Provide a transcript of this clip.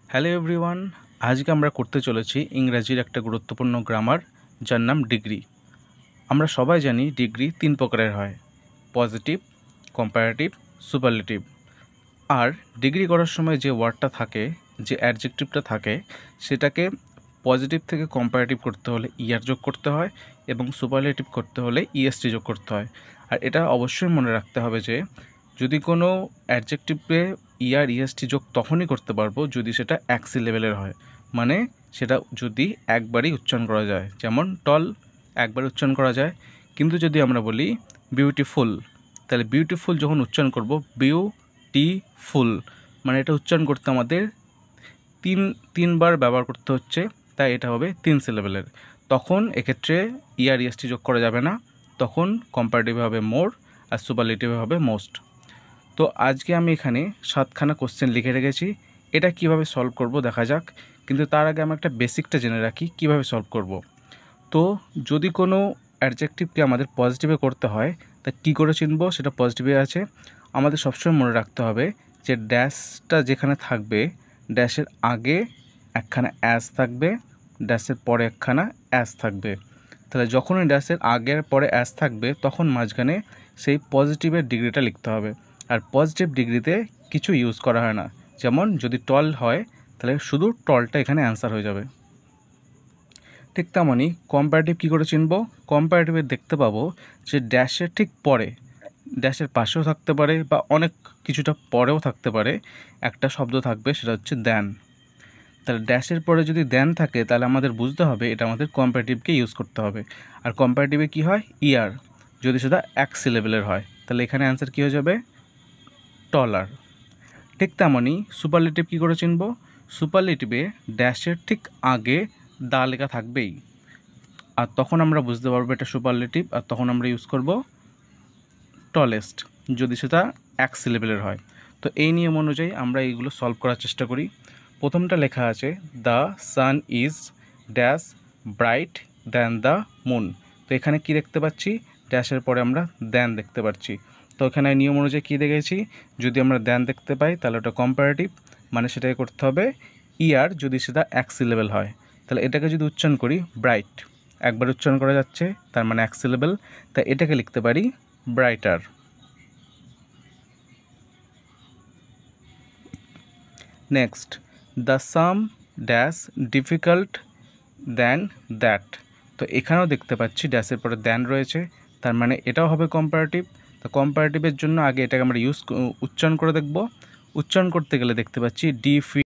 Hello everyone, আজকে আমরা করতে চলেছি ইংরেজির একটা গুরুত্বপূর্ণ গ্রামার, যার নাম ডিগ্রি। আমরা সবাই জানি ডিগ্রি তিন প্রকারের হয়: পজিটিভ, কম্পারেটিভ, সুপারলেটিভ। আর ডিগ্রি করার সময় যে ওয়ার্ডটা থাকে, যে অ্যাডজেক্টিভটা থাকে, সেটাকে পজিটিভ থেকে কম্পারেটিভ করতে হলে ইয়ার যোগ করতে হয় এবং সুপারলেটিভ করতে হলে ইএসটি যোগ করতে হয়। আর এটা অবশ্যই মনে রাখতে হবে যে যদি কোনো অ্যাডজেক্টিভে ইয়ার ইএসটি যোগ তখনই করতে পারবো যদি সেটা অ্যাক্সি লেভেলের হয়, মানে সেটা যদি একবারই উচ্চারণ করা যায়। যেমন টল একবার উচ্চারণ করা যায়, কিন্তু যদি আমরা বলি বিউটিফুল, তাহলে বিউটিফুল যখন উচ্চারণ করব বিউটিফুল, মানে এটা উচ্চারণ করতে আমাদের তিনবার ব্যবহার করতে হচ্ছে, তাই এটা হবে 3 সিলেবেলের। তখন এক্ষেত্রে ইয়ার ইএসটি যোগ করা যাবে না, তখন কম্পারেটিভ হবে মোর আর সুপারলেটিভ হবে মোস্ট। তো আজকে আমি এখানে 7খানা কোশ্চেন লিখে রেখেছি। এটা কিভাবে সলভ করব দেখা যাক, কিন্তু তার আগে আমি একটা বেসিকটা জেনে রাখি কিভাবে সলভ করব। তো যদি কোনো অ্যাডজেক্টিভকে আমাদের পজিটিভে করতে হয়, তা কী করে চিনব সেটা পজিটিভে আছে। আমাদের সবসময় মনে রাখতে হবে যে ড্যাশটা যেখানে থাকবে, ড্যাশের আগে একখানা অ্যাস থাকবে, ড্যাশের পরে একখানা অ্যাস থাকবে। তাহলে যখনই ড্যাশের আগের পরে অ্যাস থাকবে তখন মাঝখানে সেই পজিটিভের ডিগ্রিটা লিখতে হবে। আর পজিটিভ ডিগ্রিতে কিছু ইউজ করা হয় না। যেমন যদি টল হয় তাহলে শুধু টলটা এখানে অ্যান্সার হয়ে যাবে। ঠিক তেমনই কম্পারেটিভ কী করে চিনব? কম্পারেটিভে দেখতে পাবো যে ড্যাশের ঠিক পরে, ড্যাশের পাশেও থাকতে পারে বা অনেক কিছুটা পরেও থাকতে পারে, একটা শব্দ থাকবে, সেটা হচ্ছে দেন। তাহলে ড্যাশের পরে যদি দেন থাকে তাহলে আমাদের বুঝতে হবে এটা আমাদের কম্পারেটিভকে ইউজ করতে হবে। আর কম্পারেটিভে কী হয়? ইয়ার, যদি সেটা এক সিলেবেলের হয় তাহলে এখানে অ্যান্সার কী হয়ে যাবে? টলার। ঠিক তেমনই সুপারলেটিভ কী করে চিনব? সুপারলেটিভে ড্যাশের ঠিক আগে দা লেখা থাকবেই, আর তখন আমরা বুঝতে পারবো এটা সুপারলেটিভ, আর তখন আমরা ইউজ করব টলেস্ট, যদি সেটা এক সিলেবেলের হয়। তো এই নিয়ম অনুযায়ী আমরা এইগুলো সলভ করার চেষ্টা করি। প্রথমটা লেখা আছে the sun is dash bright than the moon. তো এখানে কি দেখতে পাচ্ছি? ড্যাশের পরে আমরা দ্যান দেখতে পাচ্ছি। তো এখানে নিয়ম অনুযায়ী কী দেখেছি? যদি আমরা দ্যান দেখতে পাই তাহলে ওটা কম্পারেটিভ, মানে সেটাকে করতে হবে ইয়ার, যদি সেটা এক সিলেবেল হয়। তাহলে এটাকে যদি উচ্চারণ করি ব্রাইট, একবার উচ্চারণ করা যাচ্ছে, তার মানে এক সিলেবেল, তাই এটাকে লিখতে পারি brighter. Next, the some dash difficult than that. তো এখানেও দেখতে পাচ্ছি ড্যাশের পরে দ্যান রয়েছে, তার মানে এটাও হবে কম্পারেটিভ। তো কম্পারেটিভের জন্য আগে এটাকে আমরা উচ্চারণ করে দেখব। উচ্চারণ করতে গেলে দেখতে পাচ্ছি